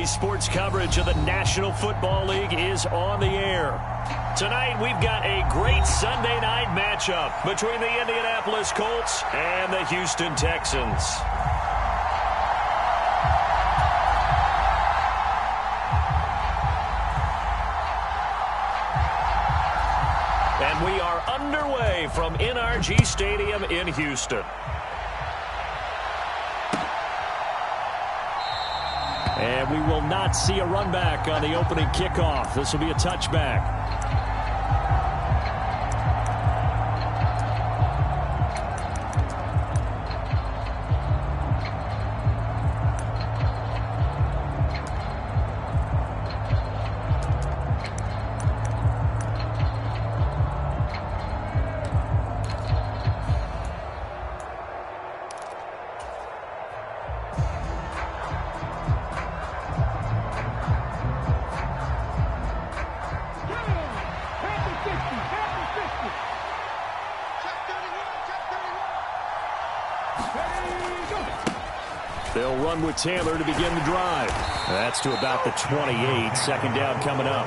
Today's sports coverage of the National Football League is on the air. Tonight, we've got a great Sunday night matchup between the Indianapolis Colts and the Houston Texans. And we are underway from NRG Stadium in Houston. And we will not see a run back on the opening kickoff. This will be a touchback. They'll run with Taylor to begin the drive. That's to about the 28. Second down coming up.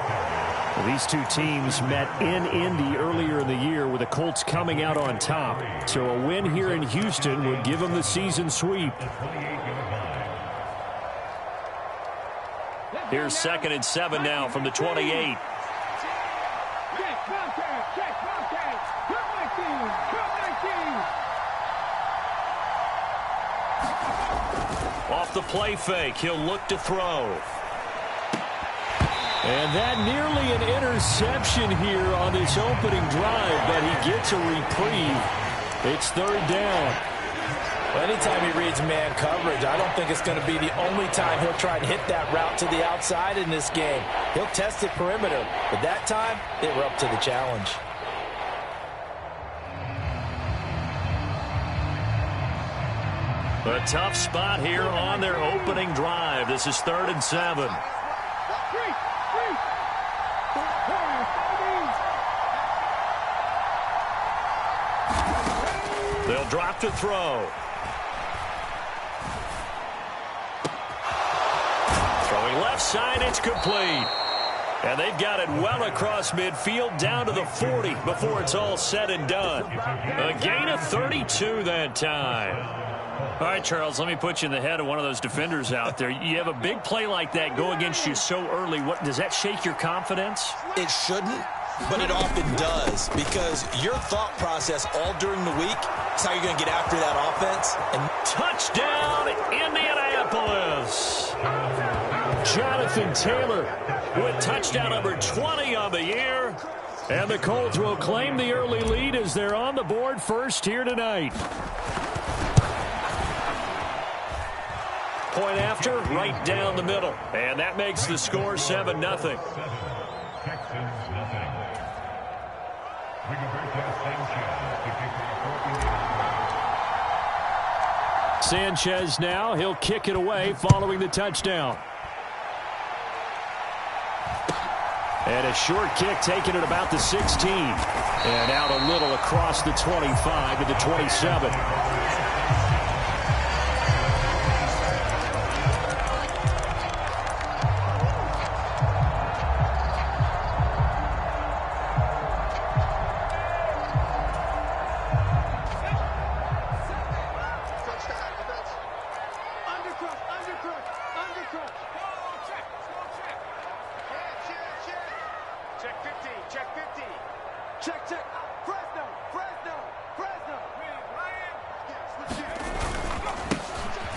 Well, these two teams met in Indy earlier in the year with the Colts coming out on top. So a win here in Houston would give them the season sweep. Here's 2nd and 7 now from the 28. Off the play fake, he'll look to throw. And that nearly an interception here on this opening drive, but he gets a reprieve. It's 3rd down. Well, anytime he reads man coverage, I don't think it's going to be the only time he'll try to hit that route to the outside in this game. He'll test the perimeter, but that time, they were up to the challenge. A tough spot here on their opening drive. This is 3rd and 7. They'll drop to throw. Throwing left side, it's complete. And they've got it well across midfield down to the 40 before it's all said and done. A gain of 32 that time. All right, Charles, let me put you in the head of one of those defenders out there. You have a big play like that go against you so early. What does that shake your confidence? It shouldn't, but it often does, because your thought process all during the week is how you're going to get after that offense. And touchdown, Indianapolis. Jonathan Taylor with touchdown number 20 on the year. And the Colts will claim the early lead as they're on the board first here tonight. Point after, right down the middle. And that makes the score 7-0. Sanchez now, he'll kick it away following the touchdown. And a short kick taken at about the 16. And out a little across the 25 to the 27.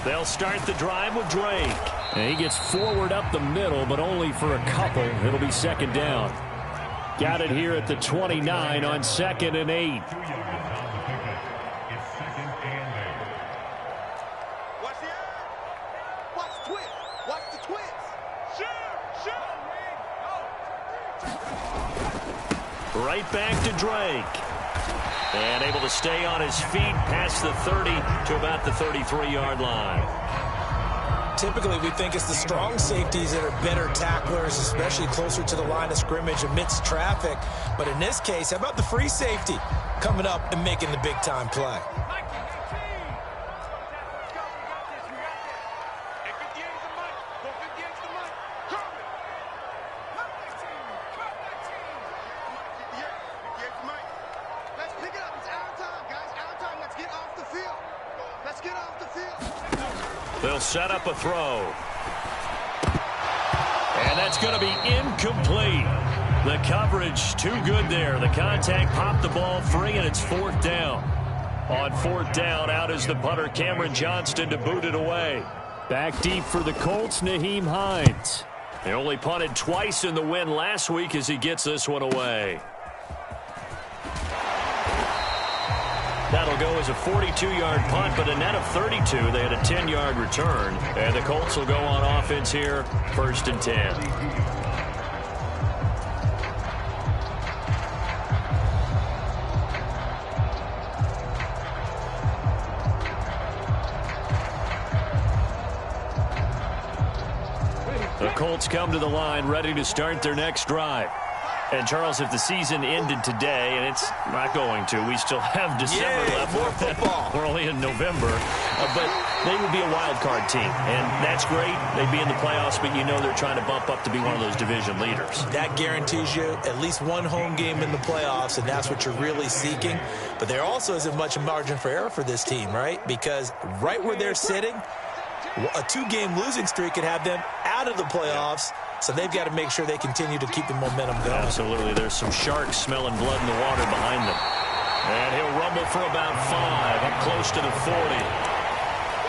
They'll start the drive with Drake. And he gets forward up the middle, but only for a couple. It'll be 2nd down. Got it here at the 29 on 2nd and 8. Right back to Drake. And able to stay on his feet past the 30 to about the 33-yard line. Typically, we think it's the strong safeties that are better tacklers, especially closer to the line of scrimmage amidst traffic. But in this case, how about the free safety coming up and making the big-time play? They'll set up a throw. And that's going to be incomplete. The coverage too good there. The contact popped the ball free, and it's 4th down. On 4th down, out is the punter, Cameron Johnston, to boot it away. Back deep for the Colts, Nyheim Hines. They only punted twice in the win last week as he gets this one away. That'll go as a 42-yard punt, but a net of 32. They had a 10-yard return. And the Colts will go on offense here, 1st and 10. The Colts come to the line ready to start their next drive. And, Charles, if the season ended today, and it's not going to, we still have December left. More football. We're only in November. But they would be a wild card team. And that's great. They'd be in the playoffs, but you know they're trying to bump up to be one of those division leaders. That guarantees you at least one home game in the playoffs, and that's what you're really seeking. But there also isn't much margin for error for this team, right? Because right where they're sitting, a 2-game losing streak could have them out of the playoffs. So they've got to make sure they continue to keep the momentum going. Absolutely. There's some sharks smelling blood in the water behind them. And he'll rumble for about 5, up close to the 40.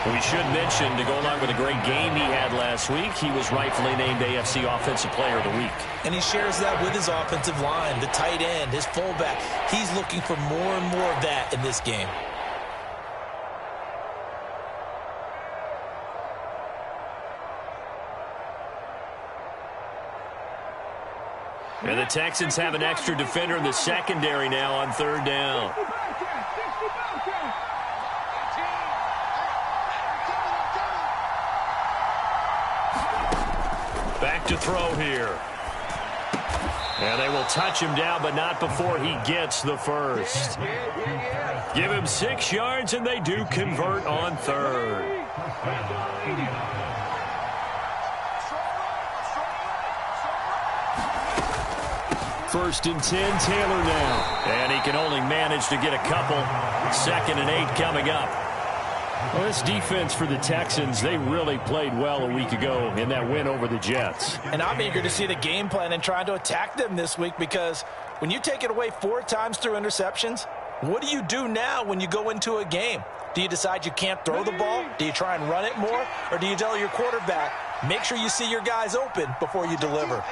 We should mention, to go along with a great game he had last week, he was rightfully named AFC Offensive Player of the Week. And he shares that with his offensive line, the tight end, his fullback. He's looking for more and more of that in this game. And the Texans have an extra defender in the secondary now on 3rd down. Back to throw here. And they will touch him down, but not before he gets the first. Give him 6 yards, and they do convert on 3rd. 1st and 10, Taylor now. And he can only manage to get a couple. 2nd and 8 coming up. Well, this defense for the Texans, they really played well a week ago in that win over the Jets. And I'm eager to see the game plan and trying to attack them this week, because when you take it away 4 times through interceptions, what do you do now when you go into a game? Do you decide you can't throw the ball? Do you try and run it more? Or do you tell your quarterback, make sure you see your guys open before you deliver?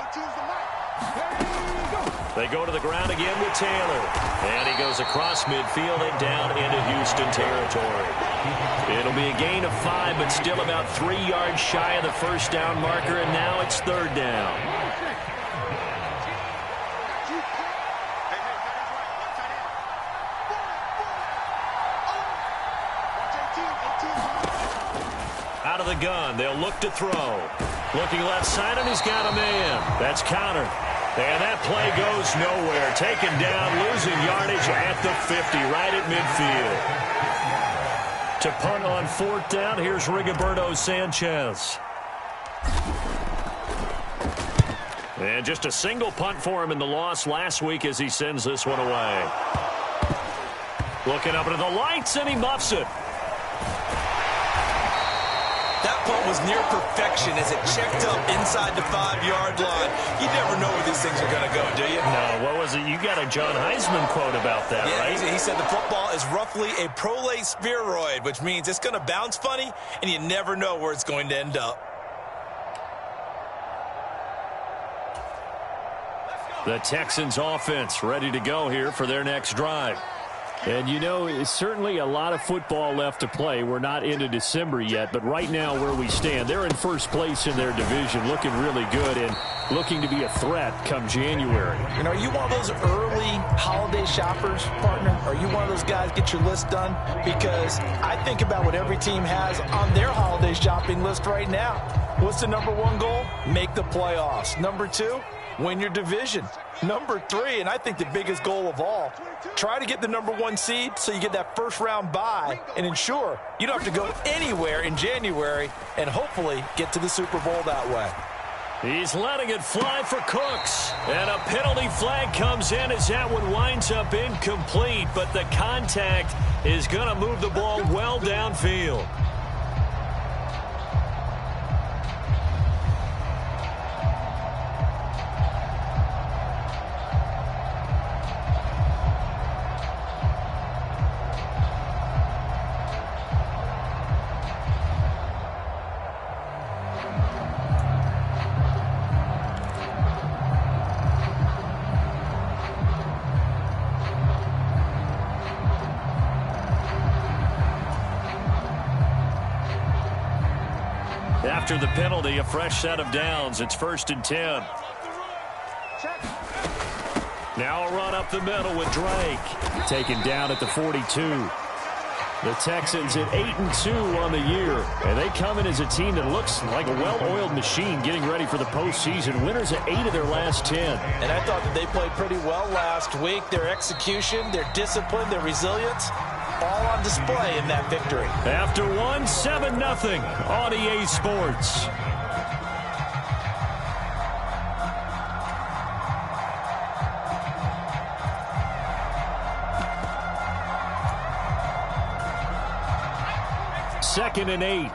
They go to the ground again with Taylor. And he goes across midfield and down into Houston territory. It'll be a gain of 5, but still about 3 yards shy of the 1st down marker, and now it's 3rd down. Out of the gun, they'll look to throw. Looking left side, and he's got a man. That's countered. And that play goes nowhere. Taken down, losing yardage at the 50, right at midfield. To punt on 4th down, here's Rigoberto Sanchez. And just a single punt for him in the loss last week as he sends this one away. Looking up into the lights, and he muffs it. That punt was near perfection as it checked up inside the 5-yard line. You never know where these things are going to go, do you? No, what was it? You got a John Heisman quote about that, yeah, right? He said the football is roughly a prolate spheroid, which means it's going to bounce funny, and you never know where it's going to end up. The Texans offense ready to go here for their next drive. And, you know, it's certainly a lot of football left to play. We're not into December yet, but right now where we stand, they're in first place in their division, looking really good and looking to be a threat come January. You know, are you one of those early holiday shoppers, partner? Are you one of those guys get your list done? Because I think about what every team has on their holiday shopping list right now. What's the #1 goal? Make the playoffs. #2, win your division. #3, and I think the biggest goal of all, try to get the #1 seed so you get that first-round bye and ensure you don't have to go anywhere in January and hopefully get to the Super Bowl that way. He's letting it fly for Cooks. And a penalty flag comes in as that one winds up incomplete. But the contact is going to move the ball well downfield. After the penalty, a fresh set of downs. It's 1st and 10. Now a run up the middle with Drake. Taken down at the 42. The Texans at 8-2 on the year. And they come in as a team that looks like a well-oiled machine getting ready for the postseason. Winners at 8 of their last 10. And I thought that they played pretty well last week. Their execution, their discipline, their resilience, all on display in that victory. After one, 7-0 on EA Sports. Second and 8.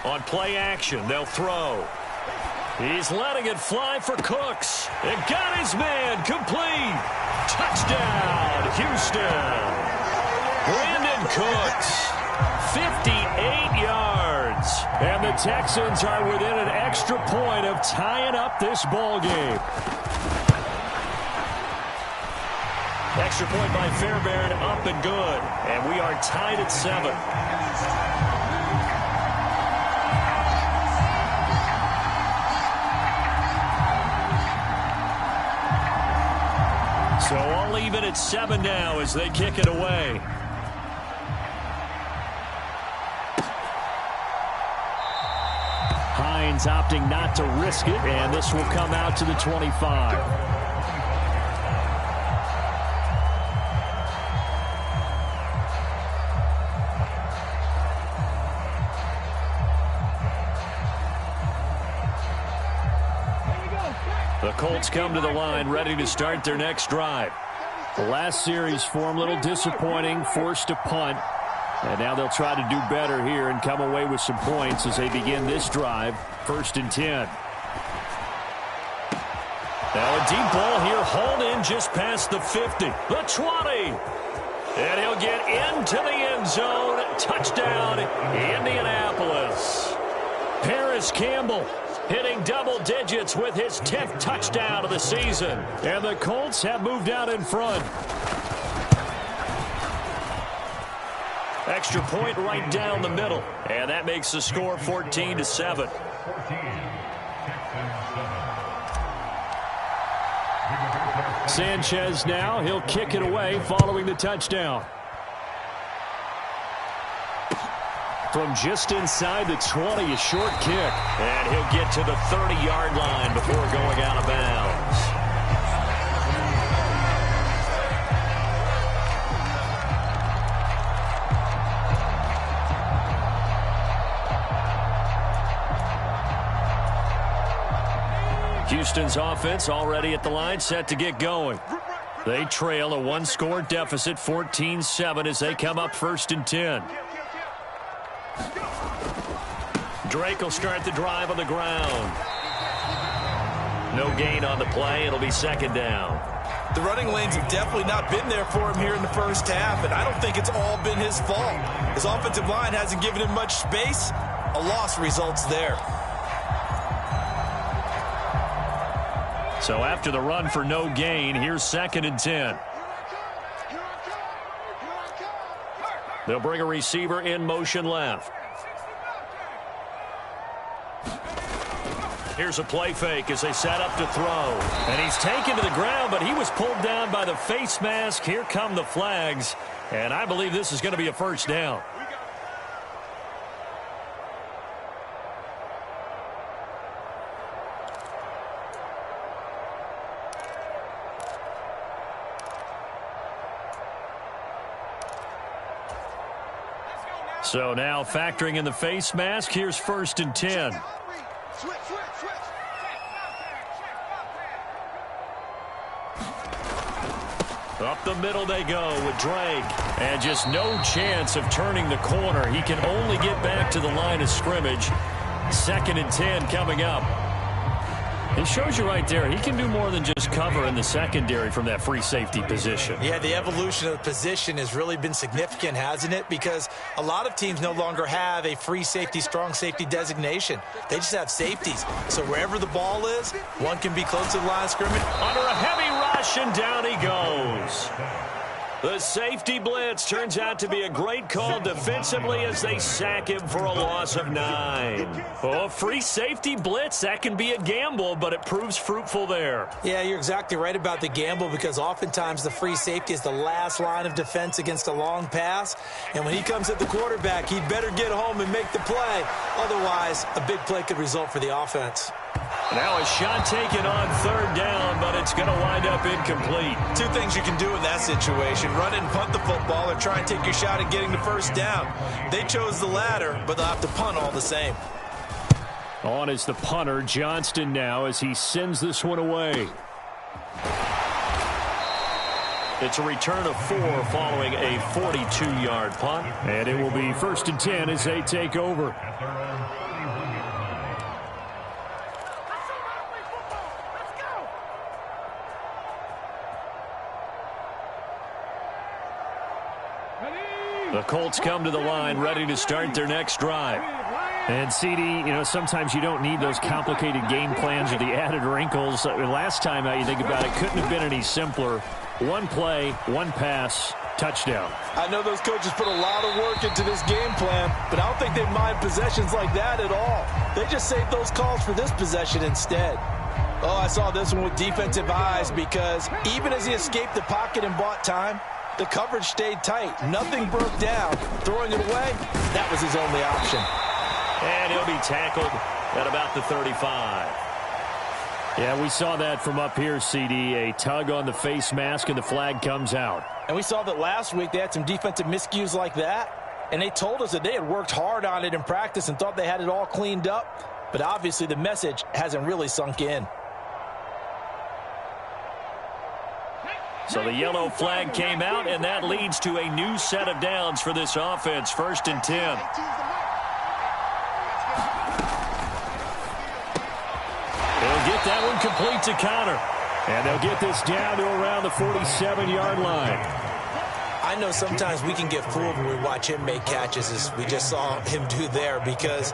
On play action, they'll throw. He's letting it fly for Cooks. It got his man complete. Touchdown, Houston. Brandon Cooks, 58 yards. And the Texans are within an extra point of tying up this ball game. Extra point by Fairbairn, up and good. And we are tied at 7. So all even at 7 now as they kick it away. Hines opting not to risk it, and this will come out to the 25. The Colts come to the line, ready to start their next drive. The last series form a little disappointing, forced to punt. And now they'll try to do better here and come away with some points as they begin this drive, 1st and 10. Now a deep ball here, hauled in just past the 50. The 20. And he'll get into the end zone. Touchdown, Indianapolis. Paris Campbell hitting double digits with his 10th touchdown of the season. And the Colts have moved out in front. Extra point right down the middle. And that makes the score 14-7. Sanchez now, he'll kick it away following the touchdown. From just inside the 20, a short kick. And he'll get to the 30-yard line before going out of bounds. Houston's offense already at the line, set to get going. They trail a one-score deficit, 14-7, as they come up 1st and 10. Drake will start the drive on the ground. No gain on the play. It'll be 2nd down. The running lanes have definitely not been there for him here in the first half, and I don't think it's all been his fault. His offensive line hasn't given him much space. A loss results there. So after the run for no gain, here's 2nd and 10. They'll bring a receiver in motion left. Here's a play fake as they set up to throw. And he's taken to the ground, but he was pulled down by the face mask. Here come the flags. And I believe this is going to be a 1st down. So now factoring in the face mask, here's 1st and 10. Up the middle they go with Drake. And just no chance of turning the corner. He can only get back to the line of scrimmage. 2nd and 10 coming up. It shows you right there, he can do more than just cover in the secondary from that free safety position. Yeah, the evolution of the position has really been significant, hasn't it? Because a lot of teams no longer have a free safety, strong safety designation. They just have safeties. So wherever the ball is, one can be close to the line of scrimmage. Under a heavy rush, and down he goes. The safety blitz turns out to be a great call defensively as they sack him for a loss of 9. Oh, free safety blitz, that can be a gamble, but it proves fruitful there. Yeah, you're exactly right about the gamble because oftentimes the free safety is the last line of defense against a long pass. And when he comes at the quarterback, he'd better get home and make the play. Otherwise, a big play could result for the offense. Now a shot taken on 3rd down, but it's going to wind up incomplete. Two things you can do in that situation. Run it and punt the football or try and take your shot at getting the 1st down. They chose the latter, but they'll have to punt all the same. On is the punter, Johnston now, as he sends this one away. It's a return of 4 following a 42-yard punt. And it will be 1st and 10 as they take over. The Colts come to the line, ready to start their next drive. And, CD, sometimes you don't need those complicated game plans or the added wrinkles. Last time out, you think about it, couldn't have been any simpler. One play, one pass, touchdown. I know those coaches put a lot of work into this game plan, but I don't think they mind possessions like that at all. They just saved those calls for this possession instead. Oh, I saw this one with defensive eyes because even as he escaped the pocket and bought time, the coverage stayed tight. Nothing broke down. Throwing it away, that was his only option. And he'll be tackled at about the 35. Yeah, we saw that from up here, CD. A tug on the face mask, and the flag comes out. And we saw that last week they had some defensive miscues like that. And they told us that they had worked hard on it in practice and thought they had it all cleaned up. But obviously the message hasn't really sunk in. So the yellow flag came out, and that leads to a new set of downs for this offense. 1st and 10. They'll get that one complete to Connor. And they'll get this down to around the 47-yard line. I know sometimes we can get fooled when we watch him make catches, as we just saw him do there, because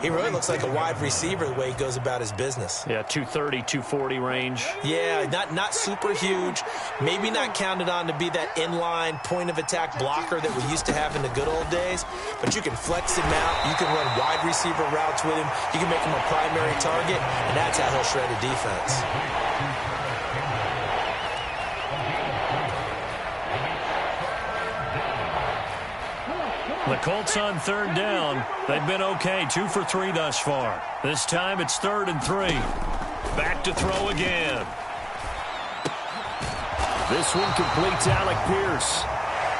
he really looks like a wide receiver the way he goes about his business. Yeah, 230, 240 range. Yeah, not super huge. Maybe not counted on to be that inline point-of-attack blocker that we used to have in the good old days, but you can flex him out. You can run wide receiver routes with him. You can make him a primary target, and that's how he'll shred a defense. The Colts on 3rd down. They've been okay, 2 for 3 thus far. This time it's 3rd and 3. Back to throw again. This one completes Alec Pierce.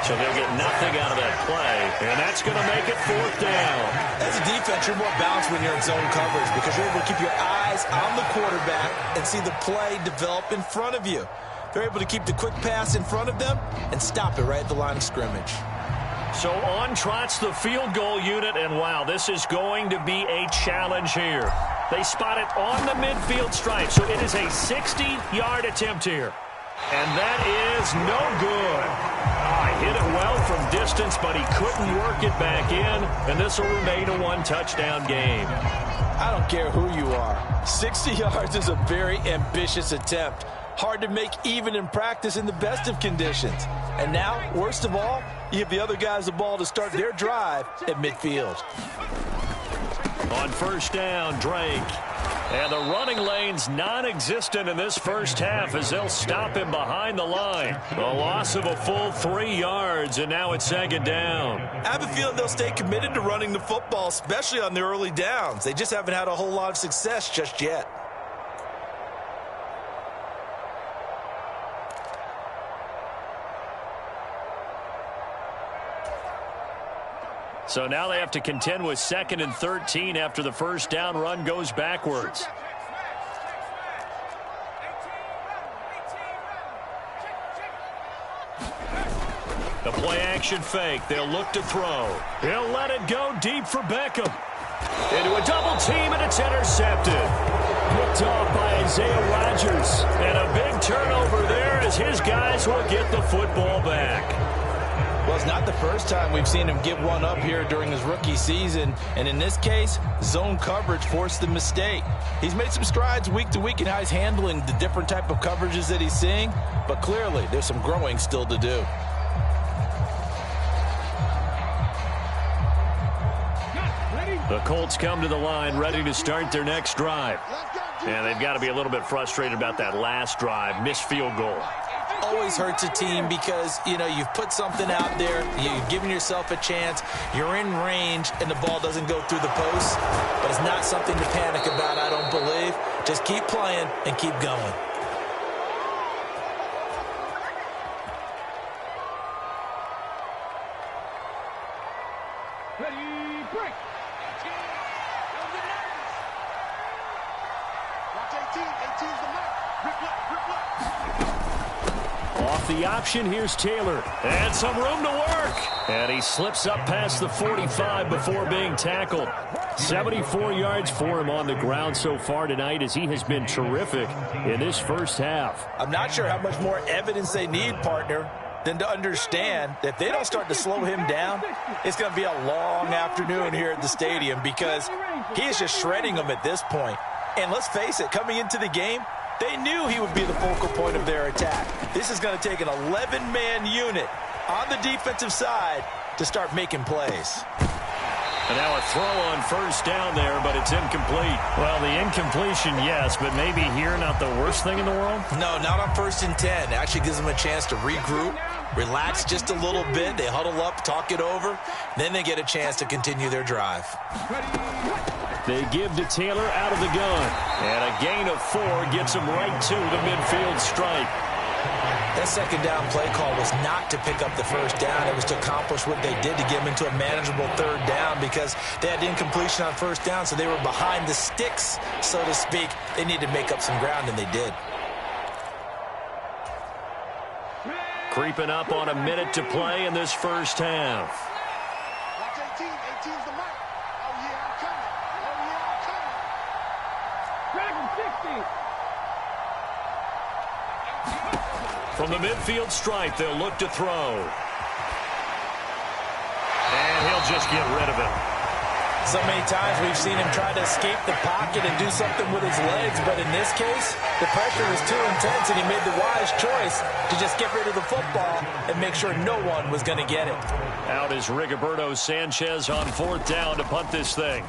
So they'll get nothing out of that play, and that's going to make it 4th down. As a defense, you're more balanced when you're in zone coverage because you're able to keep your eyes on the quarterback and see the play develop in front of you. They're able to keep the quick pass in front of them and stop it right at the line of scrimmage. So on trots the field goal unit, and wow, this is going to be a challenge here. They spot it on the midfield stripe, so it is a 60-yard attempt here. And that is no good. Hit it well from distance, but he couldn't work it back in, and this will remain a 1-touchdown game. I don't care who you are. 60 yards is a very ambitious attempt. Hard to make even in practice in the best of conditions. And now, worst of all, you give the other guys the ball to start their drive at midfield. On 1st down, Drake. And the running lane's non-existent in this first half as they'll stop him behind the line. A loss of a full 3 yards, and now it's 2nd down. I have a feeling they'll stay committed to running the football, especially on the early downs. They just haven't had a whole lot of success just yet. So now they have to contend with 2nd and 13 after the first down run goes backwards. The play-action fake. They'll look to throw. He'll let it go deep for Beckham. Into a double team, and it's intercepted. Picked off by Isaiah Rodgers. And a big turnover there as his guys will get the football back. Well, it's not the first time we've seen him give one up here during his rookie season. And in this case, zone coverage forced the mistake. He's made some strides week to week in how he's handling the different type of coverages that he's seeing. But clearly, there's some growing still to do. The Colts come to the line ready to start their next drive. And they've got to be a little bit frustrated about that last drive. Missed field goal. Always hurts a team because, you've put something out there. You've given yourself a chance. You're in range, and the ball doesn't go through the post. But it's not something to panic about, I don't believe. Just keep playing and keep going. Ready, break. Off the option, here's Taylor. And some room to work. And he slips up past the 45 before being tackled. 74 yards for him on the ground so far tonight as he has been terrific in this first half. I'm not sure how much more evidence they need, partner, than to understand that if they don't start to slow him down, it's going to be a long afternoon here at the stadium because he is just shredding them at this point. And let's face it, coming into the game, they knew he would be the focal point of their attack. This is going to take an 11-man unit on the defensive side to start making plays. And now a throw on first down there, but it's incomplete. Well, the incompletion, yes, but maybe here not the worst thing in the world? No, not on 1st and 10. It actually gives them a chance to regroup, relax just a little bit. They huddle up, talk it over. Then they get a chance to continue their drive. They give to Taylor out of the gun. And a gain of 4 gets him right to the midfield stripe. That second down play call was not to pick up the first down. It was to accomplish what they did to get them into a manageable 3rd down because they had incompletion on 1st down, so they were behind the sticks, so to speak. They needed to make up some ground, and they did. Creeping up on a minute to play in this first half. Watch 18. 18's the mark. Oh, yeah, I'm coming. Oh, yeah, I'm coming. Dragon 60. From the midfield stripe, they'll look to throw. And he'll just get rid of it. So many times we've seen him try to escape the pocket and do something with his legs, but in this case, the pressure was too intense, and he made the wise choice to just get rid of the football and make sure no one was going to get it. Out is Rigoberto Sanchez on 4th down to punt this thing.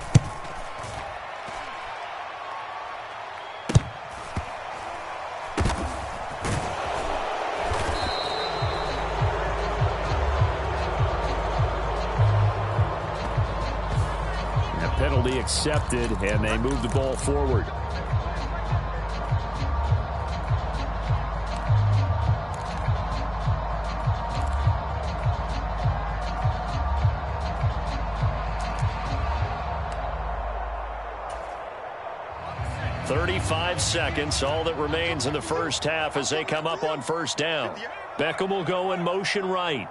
Penalty accepted, and they move the ball forward. "35 seconds, all that remains in the first half as they come up on 1st down. Beckham will go in motion right.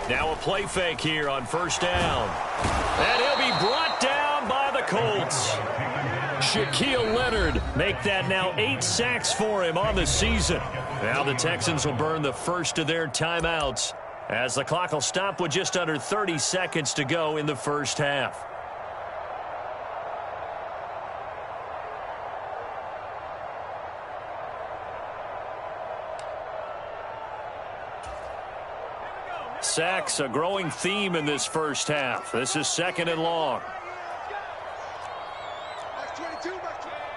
Now a play fake here on 1st down. And he'll be brought down by the Colts. Shaquille Leonard make that now 8 sacks for him on the season. Now the Texans will burn the first of their timeouts as the clock will stop with just under 30 seconds to go in the first half. Sacks, a growing theme in this first half. This is 2nd and long.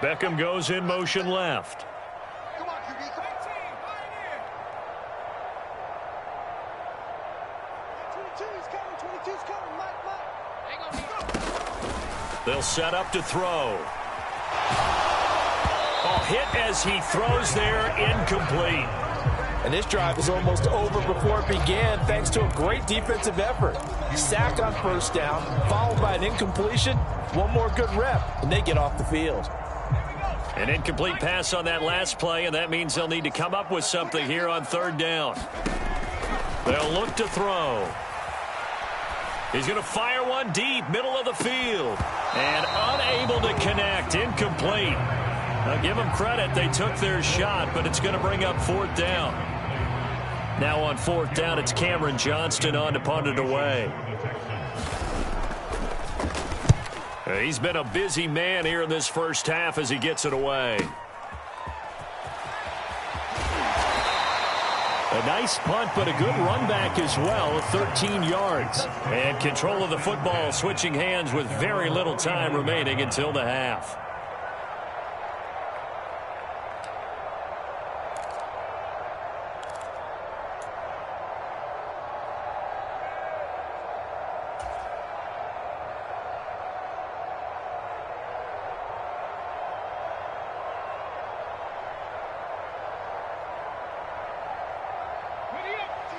Beckham goes in motion left. They'll set up to throw. Oh, hit as he throws there, incomplete. And this drive is almost over before it began thanks to a great defensive effort. Sack on first down, followed by an incompletion. One more good rep, and they get off the field. An incomplete pass on that last play, and that means they'll need to come up with something here on third down. They'll look to throw. He's going to fire one deep, middle of the field. And unable to connect, incomplete. Now give them credit, they took their shot, but it's going to bring up fourth down. Now on fourth down, it's Cameron Johnston on to punt it away. He's been a busy man here in this first half as he gets it away. A nice punt, but a good run back as well, 13 yards. And control of the football, switching hands with very little time remaining until the half.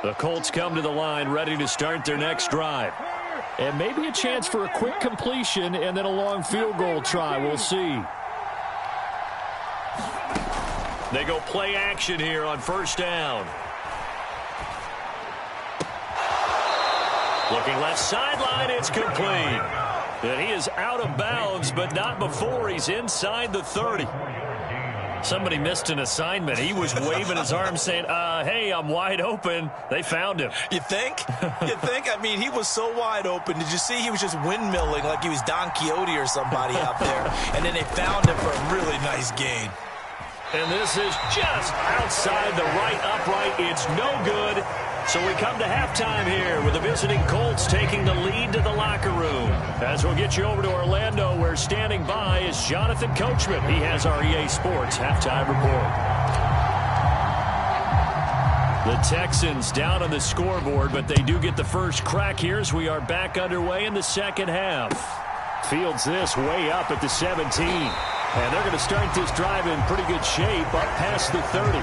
The Colts come to the line ready to start their next drive. And maybe a chance for a quick completion and then a long field goal try. We'll see. They go play action here on first down. Looking left sideline, it's complete. And he is out of bounds, but not before he's inside the 30. Somebody missed an assignment. He was waving his arms saying, hey, I'm wide open. They found him. You think? You think? I mean, he was so wide open. Did you see he was just windmilling like he was Don Quixote or somebody out there? And then they found him for a really nice gain. And this is just outside the right upright. It's no good. So we come to halftime here with the visiting Colts taking the lead to the locker room. As we'll get you over to Orlando, where standing by is Jonathan Coachman. He has our EA Sports halftime report. The Texans down on the scoreboard, but they do get the first crack here as we are back underway in the second half. Fields this way up at the 17. And they're going to start this drive in pretty good shape up past the 30.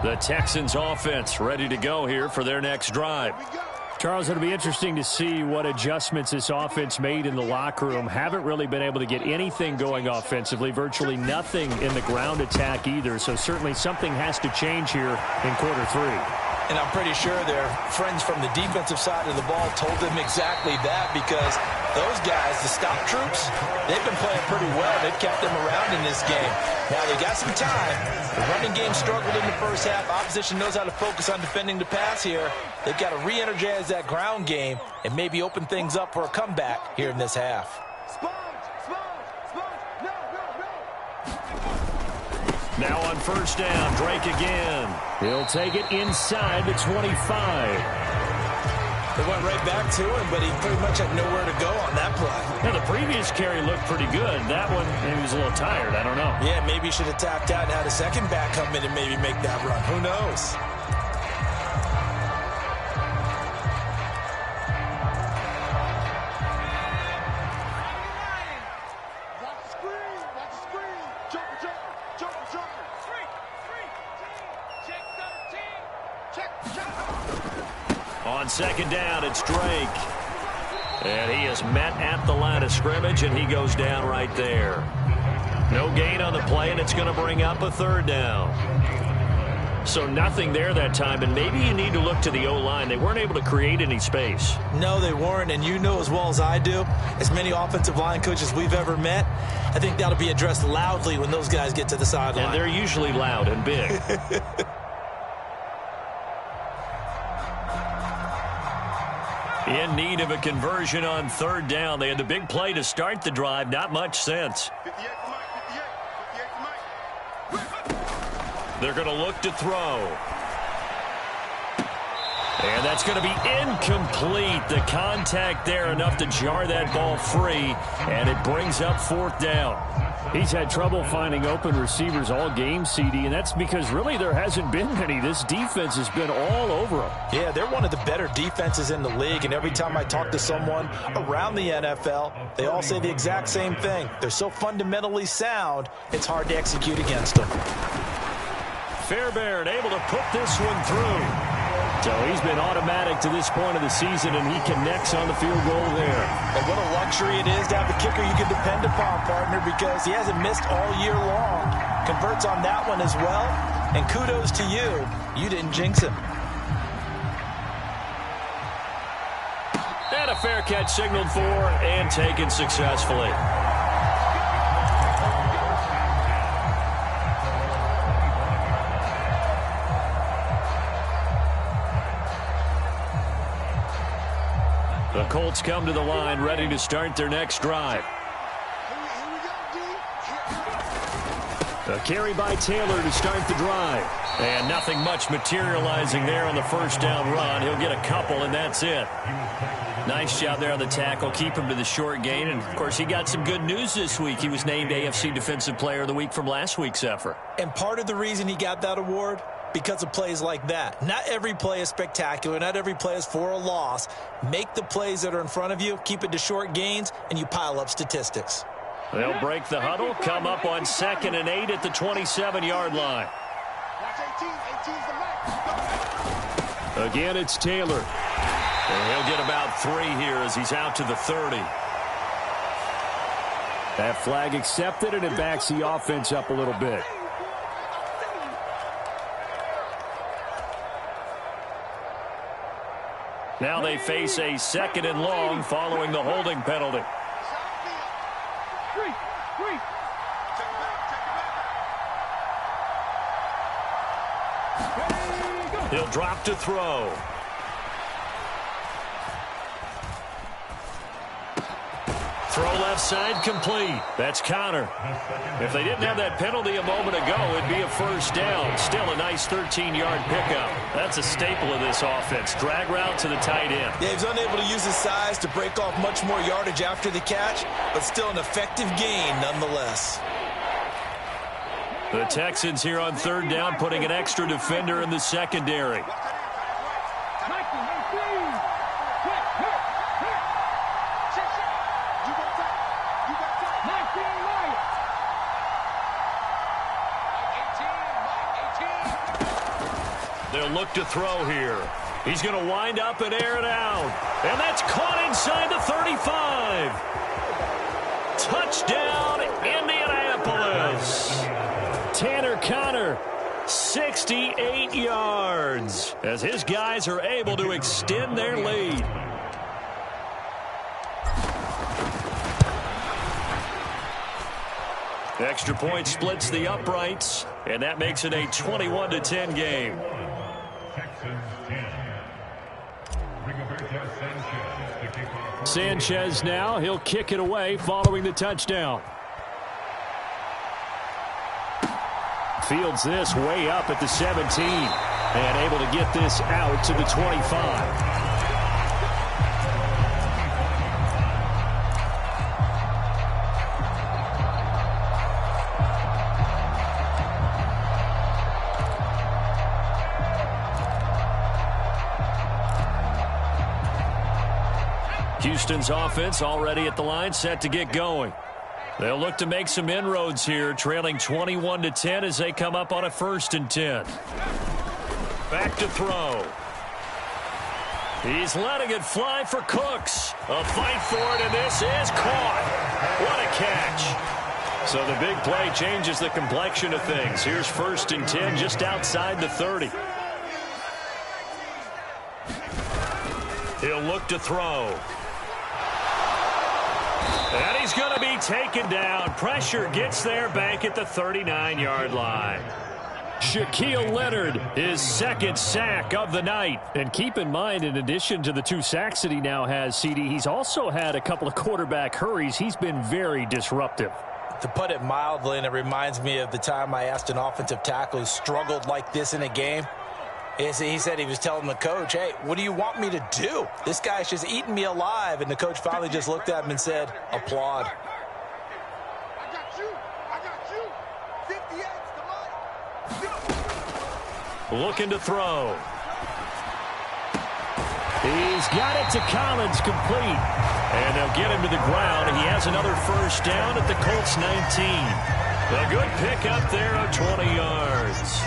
The Texans offense ready to go here for their next drive. Charles, it'll be interesting to see what adjustments this offense made in the locker room. Haven't really been able to get anything going offensively, virtually nothing in the ground attack either. So certainly something has to change here in quarter three. And I'm pretty sure their friends from the defensive side of the ball told them exactly that, because those guys, the stop troops, they've been playing pretty well. They've kept them around in this game. Now, they got some time. The running game struggled in the first half. Opposition knows how to focus on defending the pass here. They've got to re-energize that ground game and maybe open things up for a comeback here in this half. Now on first down, Drake again. He'll take it inside the 25. They went right back to him, but he pretty much had nowhere to go on that play. Now, the previous carry looked pretty good. That one, maybe he was a little tired. I don't know. Yeah, maybe he should have tapped out and had a second back come in and maybe make that run. Who knows? On second down, it's Drake. And he is met at the line of scrimmage, and he goes down right there. No gain on the play, and it's going to bring up a third down. So nothing there that time, and maybe you need to look to the O-line. They weren't able to create any space. No, they weren't, and you know as well as I do, as many offensive line coaches we've ever met, I think that'll be addressed loudly when those guys get to the sideline. And they're usually loud and big. In need of a conversion on third down. They had the big play to start the drive. Not much sense. 58 to Mike. 58 to Mike. They're going to look to throw. And that's going to be incomplete. The contact there enough to jar that ball free, and it brings up fourth down. He's had trouble finding open receivers all game, CD, and that's because really there hasn't been many. This defense has been all over them. Yeah, they're one of the better defenses in the league, and every time I talk to someone around the NFL, they all say the exact same thing. They're so fundamentally sound, it's hard to execute against them. Fairbairn able to put this one through. So he's been automatic to this point of the season, and he connects on the field goal there. And what a luxury it is to have a kicker you can depend upon, partner, because he hasn't missed all year long. Converts on that one as well, and kudos to you. You didn't jinx him. And a fair catch signaled for and taken successfully. The Colts come to the line, ready to start their next drive. A carry by Taylor to start the drive. And nothing much materializing there on the first down run. He'll get a couple, and that's it. Nice job there on the tackle. Keep him to the short gain. And, of course, he got some good news this week. He was named AFC Defensive Player of the Week from last week's effort. And part of the reason he got that award, because of plays like that. Not every play is spectacular. Not every play is for a loss. Make the plays that are in front of you, keep it to short gains, and you pile up statistics. They'll break the huddle, come up on 2nd and 8 at the 27-yard line. Watch 18. 18's the mark. Again, it's Taylor. And he'll get about 3 here as he's out to the 30. That flag accepted, and it backs the offense up a little bit. Now they face a 2nd and long following the holding penalty. He'll drop to throw. Throw left side complete. That's Connor. If they didn't have that penalty a moment ago, it'd be a first down. Still a nice 13-yard pickup. That's a staple of this offense. Drag route to the tight end. Yeah, he's unable to use his size to break off much more yardage after the catch, but still an effective gain nonetheless. The Texans here on third down, putting an extra defender in the secondary. They'll look to throw here. He's going to wind up and air it out. And that's caught inside the 35. Touchdown, Indianapolis. Tanner Connor, 68 yards, as his guys are able to extend their lead. Extra point splits the uprights, and that makes it a 21-10 game. Sanchez now, he'll kick it away following the touchdown. Fields this way up at the 17 and able to get this out to the 25. Houston's offense already at the line, set to get going. They'll look to make some inroads here, trailing 21-10 as they come up on a 1st and 10. Back to throw. He's letting it fly for Cooks. A fight for it, and this is caught. What a catch. So the big play changes the complexion of things. Here's 1st and 10 just outside the 30. He'll look to throw. And he's going to be taken down. Pressure gets there back at the 39-yard line. Shaquille Leonard, his second sack of the night. And keep in mind, in addition to the 2 sacks that he now has, CD, he's also had a couple of quarterback hurries. He's been very disruptive. To put it mildly, and it reminds me of the time I asked an offensive tackle who struggled like this in a game. He said he was telling the coach, hey, what do you want me to do? This guy's just eating me alive. And the coach finally just looked at him and said, applaud. I got you. 58's the line. Looking to throw. He's got it to Collins, complete. And they'll get him to the ground. He has another first down at the Colts 19. A good pickup there of 20 yards.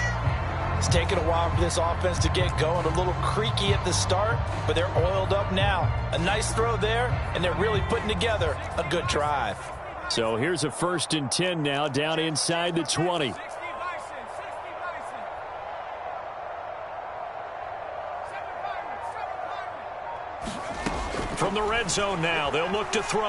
It's taken a while for this offense to get going. A little creaky at the start, but they're oiled up now. A nice throw there, and they're really putting together a good drive. So here's a 1st and 10 now, down inside the 20. From the red zone now, they'll look to throw.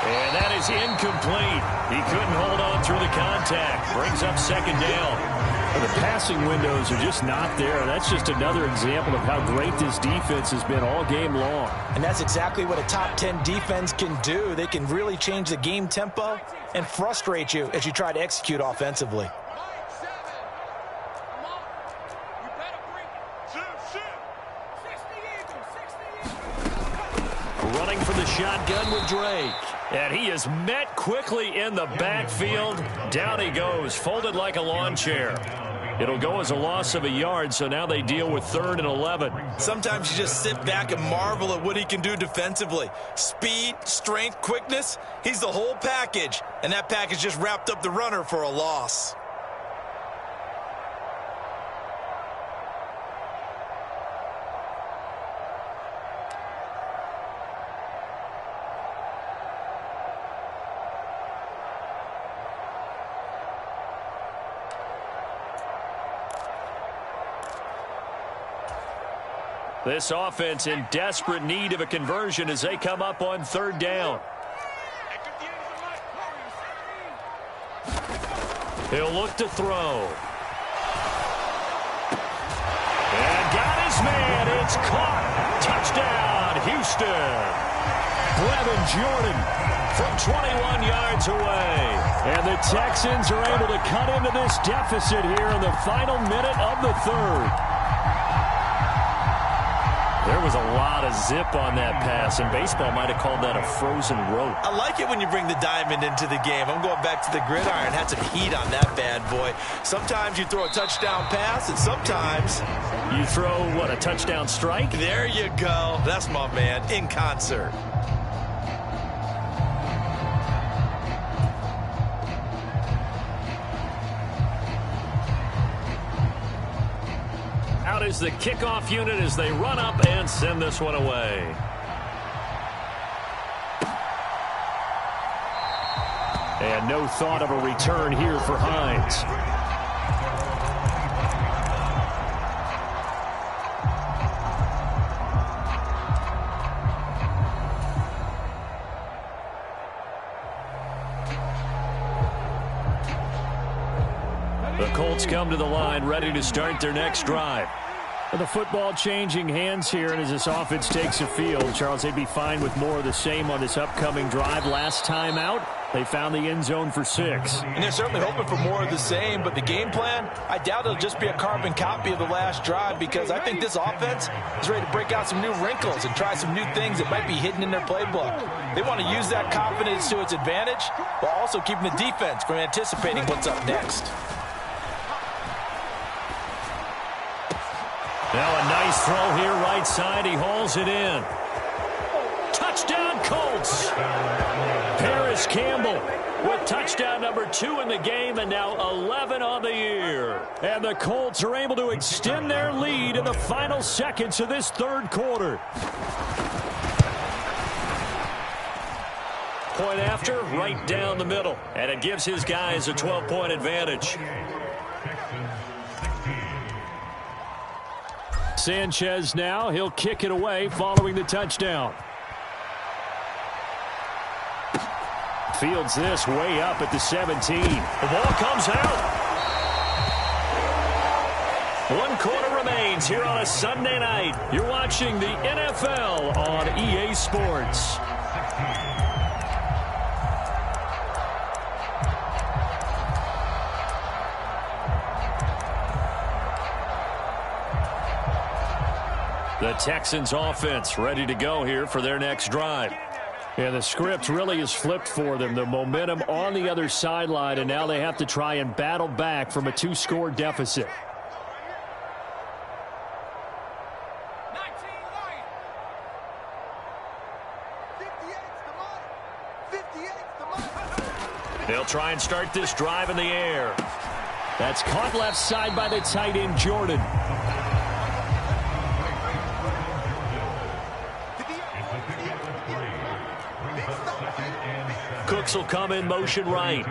And that is incomplete. He couldn't hold on through the contact. Brings up 2nd down. Well, the passing windows are just not there. That's just another example of how great this defense has been all game long. And that's exactly what a top 10 defense can do. They can really change the game tempo and frustrate you as you try to execute offensively. Running for the shotgun with Drake. And he is met quickly in the backfield. Down he goes, folded like a lawn chair. It'll go as a loss of a yard, so now they deal with 3rd and 11. Sometimes you just sit back and marvel at what he can do defensively. Speed, strength, quickness, he's the whole package. And that package just wrapped up the runner for a loss. This offense in desperate need of a conversion as they come up on 3rd down. He'll look to throw. And got his man. It's caught. Touchdown, Houston. Brevin Jordan from 21 yards away. And the Texans are able to cut into this deficit here in the final minute of the 3rd. There was a lot of zip on that pass, and baseball might have called that a frozen rope. I like it when you bring the diamond into the game. I'm going back to the gridiron. Had some heat on that bad boy. Sometimes you throw a touchdown pass, and sometimes you throw, what, a touchdown strike? There you go. That's my man, in concert. Out is the kickoff unit as they run up and send this one away. And no thought of a return here for Hines. The Colts come to the line, ready to start their next drive. With the football changing hands here, and as this offense takes the field, Charles, they'd be fine with more of the same on this upcoming drive. Last time out, they found the end zone for 6. And they're certainly hoping for more of the same, but the game plan, I doubt it'll just be a carbon copy of the last drive, because I think this offense is ready to break out some new wrinkles and try some new things that might be hidden in their playbook. They want to use that confidence to its advantage, while also keeping the defense from anticipating what's up next. Now a nice throw here right side. He hauls it in. Touchdown Colts. Paris Campbell with touchdown number 2 in the game, and now 11 on the year. And the Colts are able to extend their lead in the final seconds of this 3rd quarter. Point after, right down the middle. And it gives his guys a 12-point advantage. Sanchez now, he'll kick it away following the touchdown. Fields this way up at the 17. The ball comes out. 1 quarter remains here on a Sunday night. You're watching the NFL on EA Sports. The Texans offense ready to go here for their next drive. And the script really is flipped for them. The momentum on the other sideline, and now they have to try and battle back from a 2-score deficit. They'll try and start this drive in the air. That's caught left side by the tight end, Jordan. Cooks will come in motion right.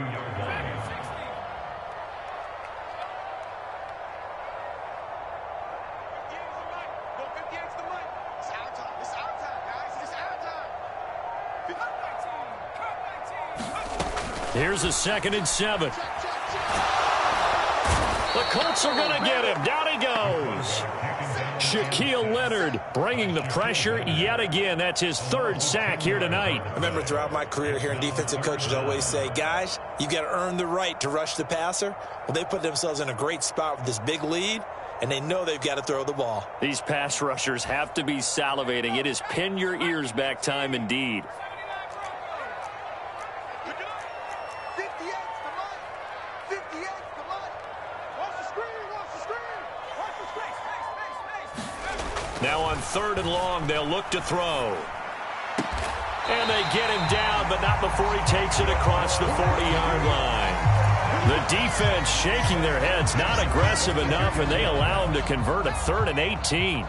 Here's a 2nd and 7. The Colts are going to get him. Down he goes. Shaquille Leonard bringing the pressure yet again. That's his 3rd sack here tonight. I remember throughout my career here in defensive coaches always say, guys, you got to earn the right to rush the passer. Well, they put themselves in a great spot with this big lead, and they know they've got to throw the ball. These pass rushers have to be salivating. It is pin your ears back time indeed. Now on 3rd and long, they'll look to throw. And they get him down, but not before he takes it across the 40-yard line. The defense shaking their heads, not aggressive enough, and they allow him to convert a 3rd and 18.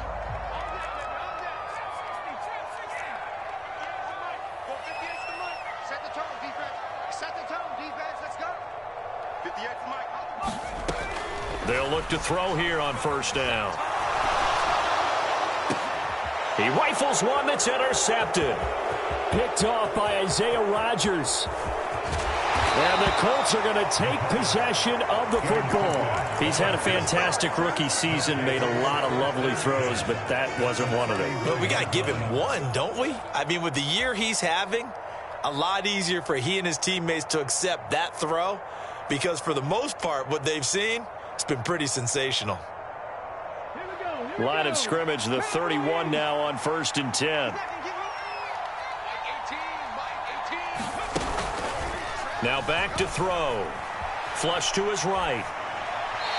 They'll look to throw here on 1st down. He rifles one that's intercepted. Picked off by Isaiah Rodgers. And the Colts are going to take possession of the football. He's had a fantastic rookie season, made a lot of lovely throws, but that wasn't one of them. But we got to give him one, don't we? I mean, with the year he's having, a lot easier for he and his teammates to accept that throw, because for the most part, what they've seen, it's been pretty sensational. Line of scrimmage, the 31 now on 1st and 10. Now back to throw. Flush to his right.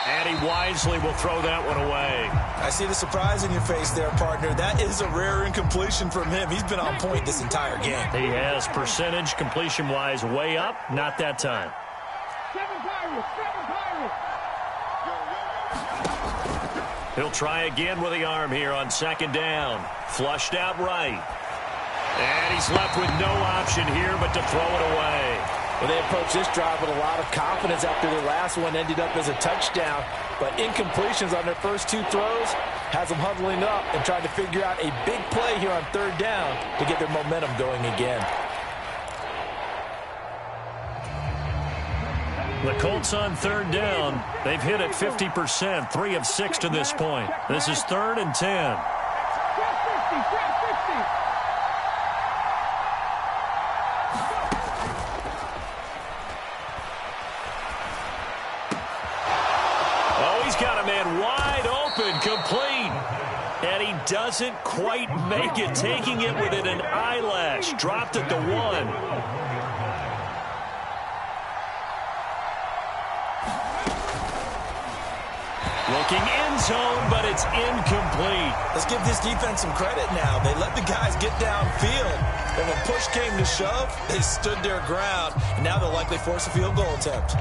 And he wisely will throw that one away. I see the surprise in your face there, partner. That is a rare incompletion from him. He's been on point this entire game. He has percentage completion-wise way up. Not that time. 7 Pirates, 7 Pirates. He'll try again with the arm here on 2nd down. Flushed out right. And he's left with no option here but to throw it away. Well, they approached this drive with a lot of confidence after their last one ended up as a touchdown. But incompletions on their first 2 throws has them huddling up and trying to figure out a big play here on 3rd down to get their momentum going again. The Colts on 3rd down. They've hit it 50%, 3 of 6 to this point. This is 3rd and 10. Oh, he's got a man wide open, complete. And he doesn't quite make it, taking it within an eyelash. Dropped at the 1. Looking end zone, but it's incomplete. Let's give this defense some credit now. They let the guys get downfield. And when push came to shove, they stood their ground. And now they'll likely force a field goal attempt.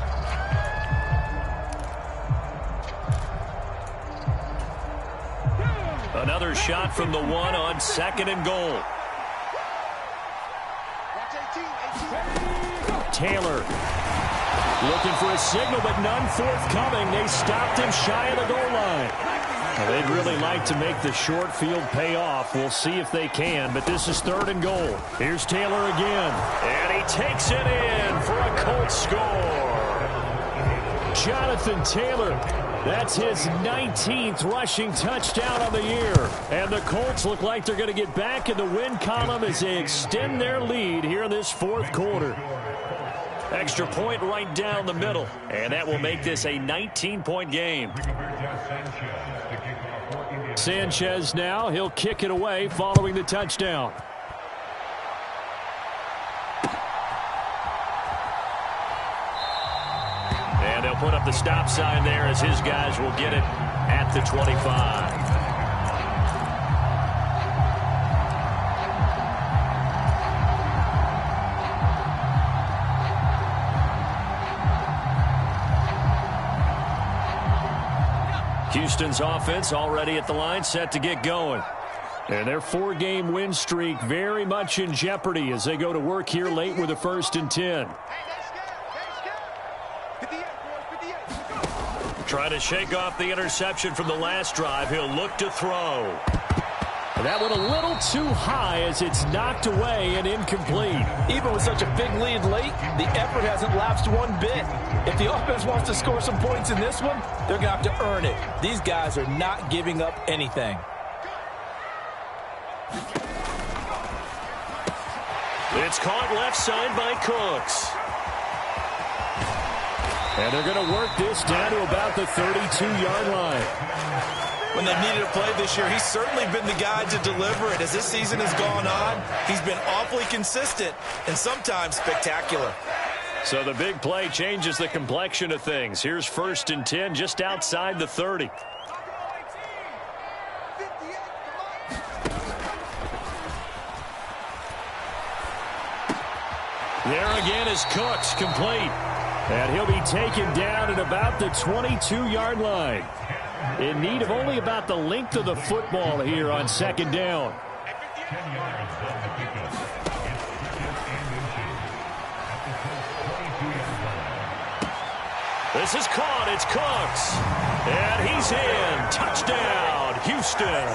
Another shot from the 1 on 2nd and goal. Taylor looking for a signal, but none forthcoming. They stopped him shy of the goal line. Well, they'd really like to make the short field pay off. We'll see if they can, but this is 3rd and goal. Here's Taylor again, and he takes it in for a Colts score. Jonathan Taylor. That's his 19th rushing touchdown on the year. And the Colts look like they're going to get back in the win column as they extend their lead here in this fourth quarter. Extra point right down the middle, and that will make this a 19-point game. Sanchez now, he'll kick it away following the touchdown. And they'll put up the stop sign there as his guys will get it at the 25. Houston's offense already at the line, set to get going. And their 4-game win streak very much in jeopardy as they go to work here late with a 1st and 10. Trying to shake off the interception from the last drive. He'll look to throw. That one a little too high as it's knocked away and incomplete. Even with such a big lead late, the effort hasn't lapsed one bit. If the offense wants to score some points in this one, they're going to have to earn it. These guys are not giving up anything. It's caught left side by Cooks. And they're going to work this down to about the 32-yard line. When they've needed a play this year, he's certainly been the guy to deliver it. As this season has gone on, he's been awfully consistent and sometimes spectacular. So the big play changes the complexion of things. Here's 1st and 10 just outside the 30. There again is Cooks, complete. And he'll be taken down at about the 22-yard line. In need of only about the length of the football here on 2nd down. This is caught. It's Cooks. And he's in. Touchdown, Houston.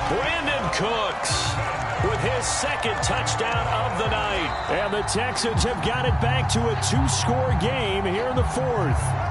Brandon Cooks with his 2nd touchdown of the night. And the Texans have got it back to a 2-score game here in the 4th.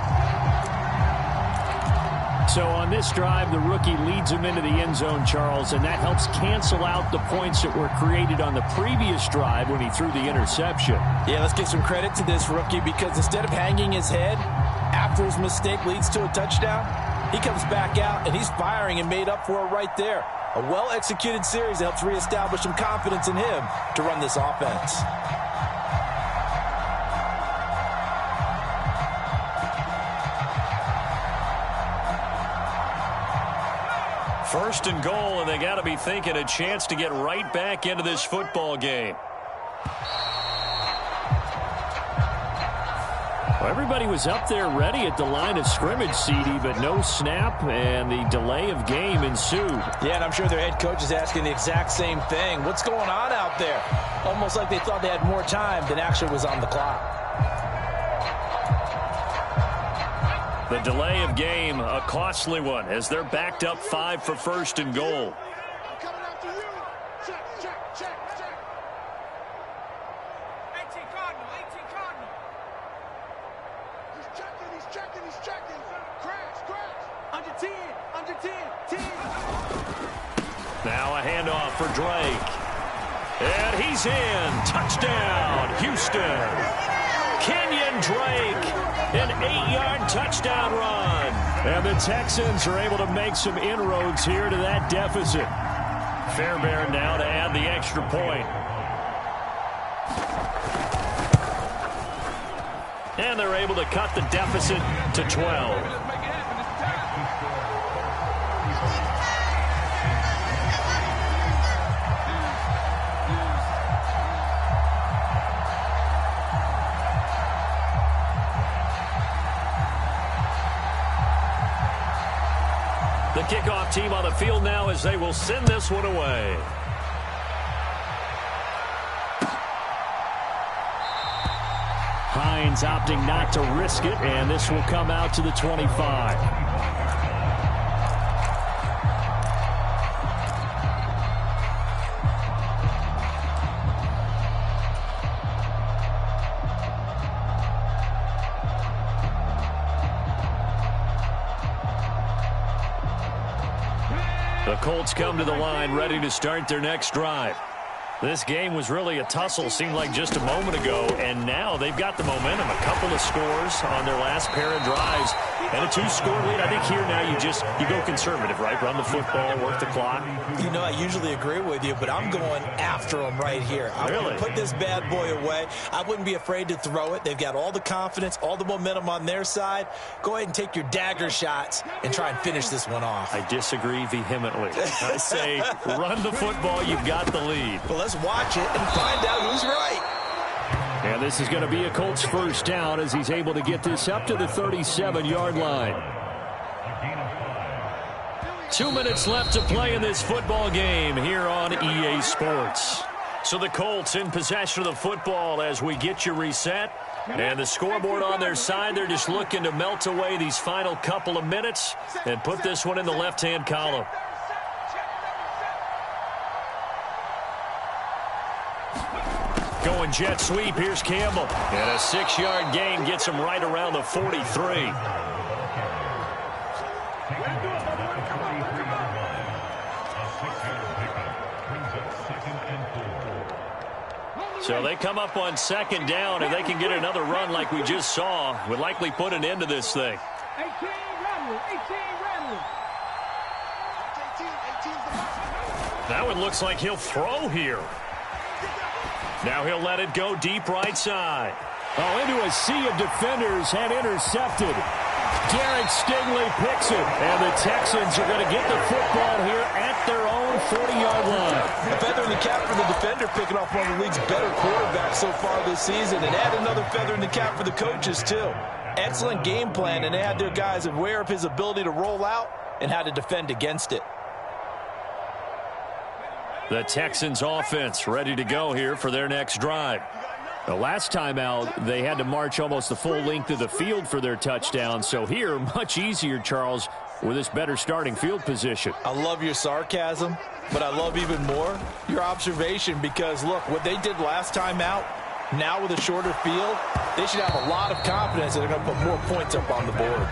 So on this drive, the rookie leads him into the end zone, Charles, and that helps cancel out the points that were created on the previous drive when he threw the interception. Yeah, let's give some credit to this rookie because instead of hanging his head after his mistake leads to a touchdown, he comes back out and he's firing and made up for it right there. A well-executed series that helps reestablish some confidence in him to run this offense. First and goal, and they got to be thinking a chance to get right back into this football game. Well, everybody was up there ready at the line of scrimmage, CD, but no snap, and the delay of game ensued. Yeah, and I'm sure their head coach is asking the exact same thing. What's going on out there? Almost like they thought they had more time than actually was on the clock. The delay of game, a costly one, as they're backed up 5 for 1st and goal. I'm coming after you. Check, check, check, check. 18 Cardinal, 18 Cardinal. He's checking, he's checking, he's checking. Crash, crash. Under 10, under 10, 10. Now a handoff for Drake. And he's in. Touchdown, Houston. Kenyon Drake. An 8-yard touchdown run. And the Texans are able to make some inroads here to that deficit. Fairbairn now to add the extra point. And they're able to cut the deficit to 12. The kickoff team on the field now as they will send this one away. Hines opting not to risk it, and this will come out to the 25. The Colts come to the line ready to start their next drive. This game was really a tussle, seemed like just a moment ago, and now they've got the momentum. A couple of scores on their last pair of drives, and a 2-score lead. I think here now you go conservative, right? Run the football, work the clock. You know, I usually agree with you, but I'm going after them right here. I really? want to put this bad boy away. I wouldn't be afraid to throw it. They've got all the confidence, all the momentum on their side. Go ahead and take your dagger shots and try and finish this one off. I disagree vehemently. I say run the football, you've got the lead. Well, let's watch it and find out who's right. And this is going to be a Colts first down as he's able to get this up to the 37-yard line. 2 minutes left to play in this football game here on EA Sports. So the Colts in possession of the football as we get you reset. And the scoreboard on their side, they're just looking to melt away these final couple of minutes and put this one in the left-hand column. Going jet sweep. Here's Campbell. And a 6-yard gain gets him right around the 43. So they come up on second down. If they can get another run like we just saw, would likely put an end to this thing. 18 That one looks like he'll throw here. Now he'll let it go deep right side. Oh, into a sea of defenders and intercepted. Garrett Stingley picks it. And the Texans are going to get the football here at their own 40-yard line. A feather in the cap for the defender, picking off one of the league's better quarterbacks so far this season. And add another feather in the cap for the coaches, too. Excellent game plan, and they had their guys aware of his ability to roll out and how to defend against it. The Texans offense ready to go here for their next drive. The last time out, they had to march almost the full length of the field for their touchdown. So here, much easier, Charles, with this better starting field position. I love your sarcasm, but I love even more your observation because, look, what they did last time out, now with a shorter field, they should have a lot of confidence that they're going to put more points up on the board.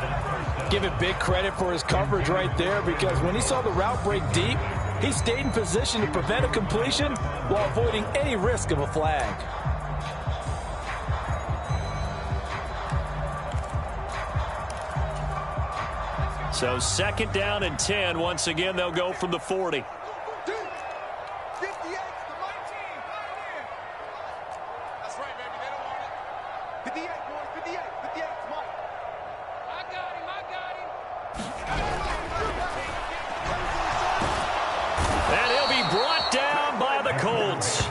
Give it big credit for his coverage right there because when he saw the route break deep, he stayed in position to prevent a completion while avoiding any risk of a flag. So second down and 10. Once again, they'll go from the 40. 58 to 19. That's right, baby. They don't want it. 58, boys. 58. 58 to Mike. I got him. And he'll be brought down by the Colts.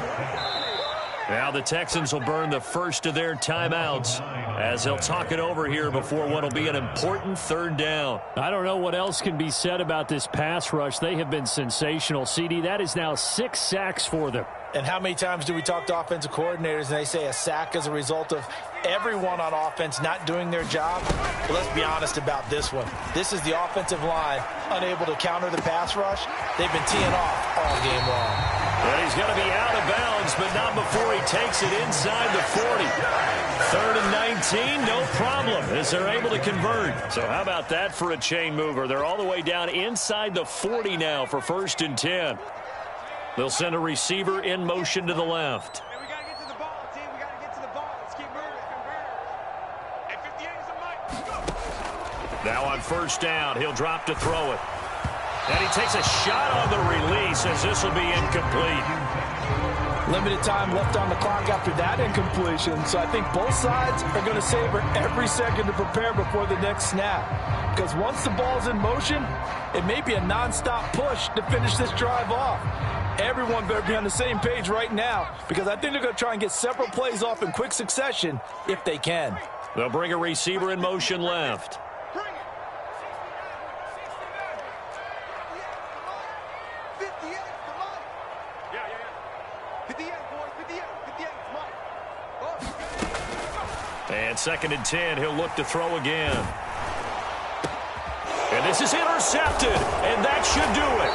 Now the Texans will burn the first of their timeouts as they'll talk it over here before what will be an important third down. I don't know what else can be said about this pass rush. They have been sensational. CD, that is now 6 sacks for them. And how many times do we talk to offensive coordinators and they say a sack is a result of everyone on offense not doing their job? But let's be honest about this one. This is the offensive line unable to counter the pass rush. They've been teeing off all game long. And he's going to be out of bounds, but not before he takes it inside the 40. 3rd and 19, no problem, as they're able to convert. So how about that for a chain mover? They're all the way down inside the 40 now for 1st and 10. They'll send a receiver in motion to the left. Hey, we got to get to the ball, team. We got to get to the ball. Let's keep moving. Hey, 58 is a Mike. Let's go. Now on 1st down, he'll drop to throw it. And he takes a shot on the release as this will be incomplete. Limited time left on the clock after that incompletion, so I think both sides are going to savor every second to prepare before the next snap. Because once the ball's in motion, it may be a nonstop push to finish this drive off. Everyone better be on the same page right now because I think they're going to try and get several plays off in quick succession if they can. They'll bring a receiver in motion left. Bring it. 58 to Mike. Yeah. 58, boys. 58. 58 to Mike. And 2nd and 10, he'll look to throw again. And this is intercepted, and that should do it.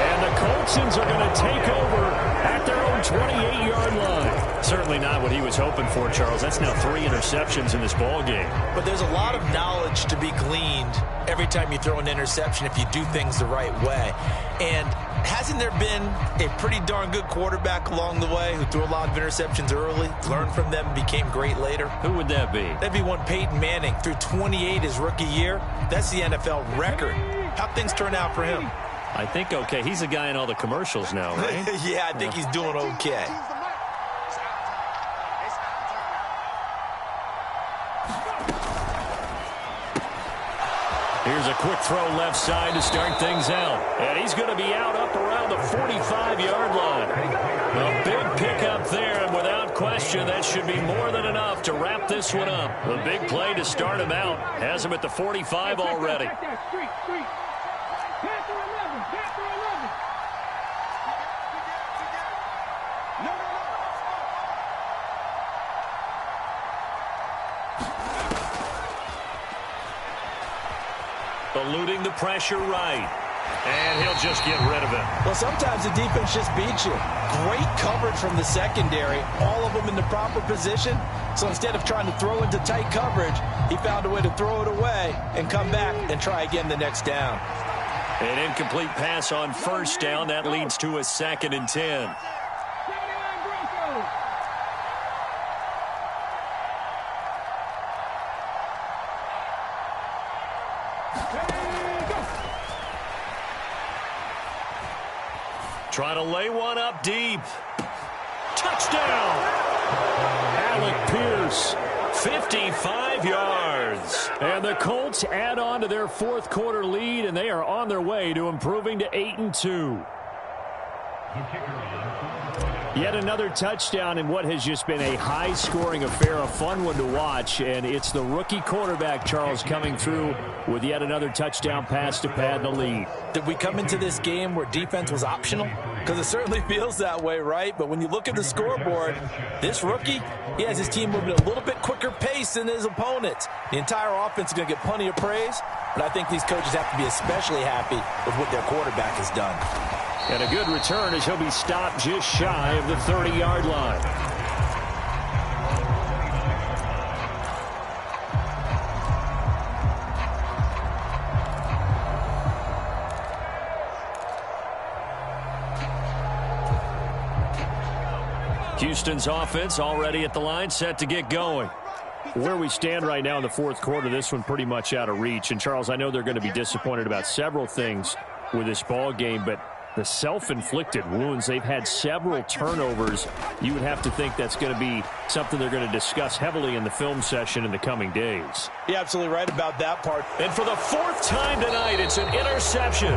And the Coltsons are going to take over at their own 28-yard line. Certainly not what he was hoping for, Charles. That's now 3 interceptions in this ball game. But there's a lot of knowledge to be gleaned every time you throw an interception if you do things the right way. And hasn't there been a pretty darn good quarterback along the way who threw a lot of interceptions early, learned from them, became great later? Who would that be? That'd be one Peyton Manning, threw 28 his rookie year. That's the NFL record. How'd things turn out for him? I think okay. He's the guy in all the commercials now, right? Yeah, I think he's doing okay. Here's a quick throw left side to start things out. And he's going to be out up around the 45-yard line. A big pickup there, and without question, that should be more than enough to wrap this one up. A big play to start him out. Has him at the 45 already. Eluding the pressure right. And he'll just get rid of it. Well, sometimes the defense just beats you. Great coverage from the secondary. All of them in the proper position. So instead of trying to throw into tight coverage, he found a way to throw it away and come back and try again the next down. An incomplete pass on first down. That leads to a 2nd and 10. Trying to lay one up deep. Touchdown! Alec Pierce, 55 yards. And the Colts add on to their 4th quarter lead, and they are on their way to improving to 8-2. Yet another touchdown in what has just been a high-scoring affair, a fun one to watch, and it's the rookie quarterback, Charles, coming through with yet another touchdown pass to pad the lead. Did we come into this game where defense was optional? Because it certainly feels that way, right? But when you look at the scoreboard, this rookie, he has his team moving at a little bit quicker pace than his opponents. The entire offense is going to get plenty of praise, but I think these coaches have to be especially happy with what their quarterback has done. And a good return as he'll be stopped just shy of the 30-yard line. Houston's offense already at the line, set to get going. Where we stand right now in the 4th quarter, this one pretty much out of reach. And, Charles, I know they're going to be disappointed about several things with this ball game, but the self-inflicted wounds, they've had several turnovers. You would have to think that's going to be something they're going to discuss heavily in the film session in the coming days. You're absolutely right about that part. And for the 4th time tonight, it's an interception.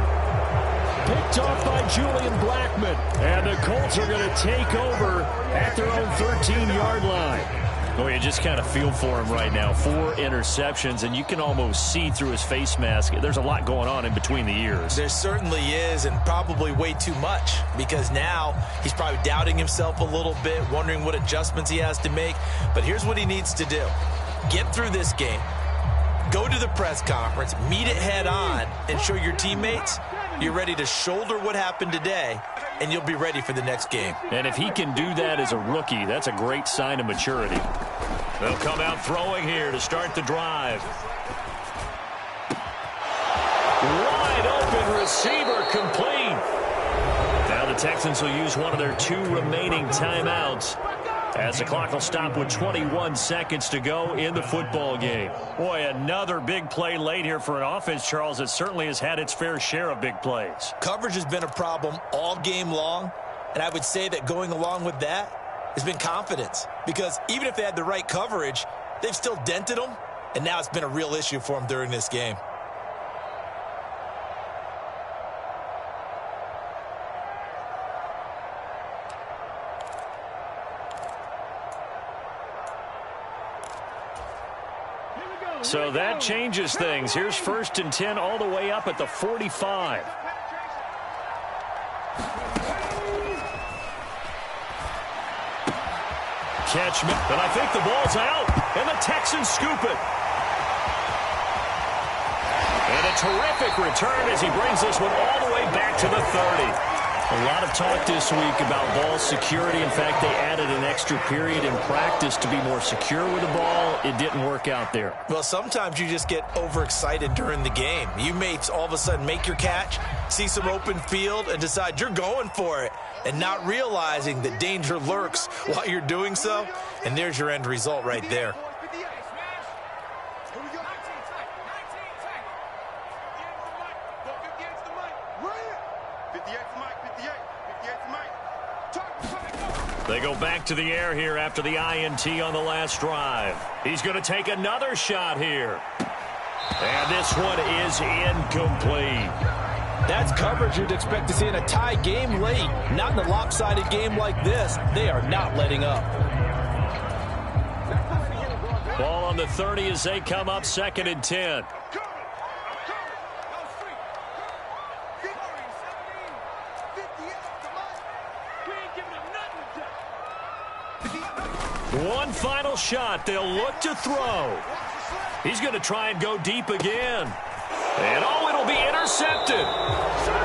Picked off by Julian Blackmon. And the Colts are going to take over at their own 13-yard line. Oh, you just kind of feel for him right now. 4 interceptions, and you can almost see through his face mask. There's a lot going on in between the ears. There certainly is, and probably way too much, because now he's probably doubting himself a little bit, wondering what adjustments he has to make. But here's what he needs to do. Get through this game, go to the press conference, meet it head on, and show your teammates you're ready to shoulder what happened today, and you'll be ready for the next game. And if he can do that as a rookie, that's a great sign of maturity. They'll come out throwing here to start the drive. Wide open receiver complete. Now the Texans will use one of their 2 remaining timeouts as the clock will stop with 21 seconds to go in the football game. Boy, another big play late here for an offense, Charles, that certainly has had its fair share of big plays. Coverage has been a problem all game long, and I would say that going along with that has been confidence, because even if they had the right coverage, they've still dented them, and now it's been a real issue for them during this game. So that changes things. Here's 1st and 10 all the way up at the 45. Catchment, but I think the ball's out, and the Texans scoop it. And a terrific return as he brings this one all the way back to the 30. A lot of talk this week about ball security. In fact, they added an extra period in practice to be more secure with the ball. It didn't work out there. Well, sometimes you just get overexcited during the game. You may all of a sudden make your catch, see some open field, and decide you're going for it, and not realizing that danger lurks while you're doing so. And there's your end result right there. They go back to the air here after the INT on the last drive. He's going to take another shot here. And this one is incomplete. That's coverage you'd expect to see in a tie game late. Not in a lopsided game like this. They are not letting up. Ball on the 30 as they come up 2nd and 10. One final shot. They'll look to throw. He's going to try and go deep again. And oh, it'll be intercepted.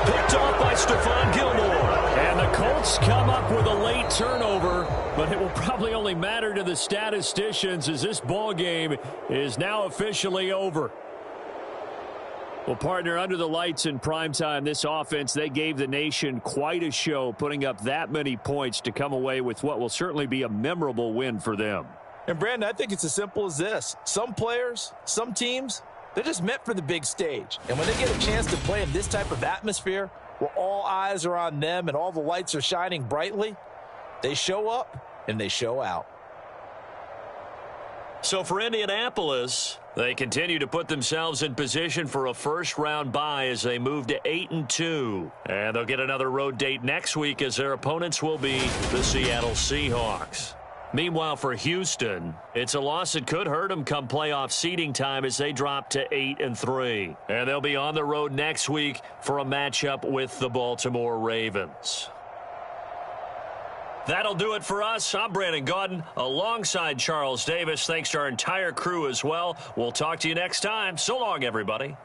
Picked off by Stephon Gilmore. And the Colts come up with a late turnover, but it will probably only matter to the statisticians as this ball game is now officially over. Well, partner, under the lights in primetime, this offense, they gave the nation quite a show, putting up that many points to come away with what will certainly be a memorable win for them. And, Brandon, I think it's as simple as this. Some players, some teams, they're just meant for the big stage. And when they get a chance to play in this type of atmosphere where all eyes are on them and all the lights are shining brightly, they show up and they show out. So for Indianapolis, they continue to put themselves in position for a first-round bye as they move to 8-2. And they'll get another road date next week as their opponents will be the Seattle Seahawks. Meanwhile, for Houston, it's a loss that could hurt them come playoff seeding time as they drop to 8-3. And they'll be on the road next week for a matchup with the Baltimore Ravens. That'll do it for us. I'm Brandon Gaudin alongside Charles Davis. Thanks to our entire crew as well. We'll talk to you next time. So long, everybody.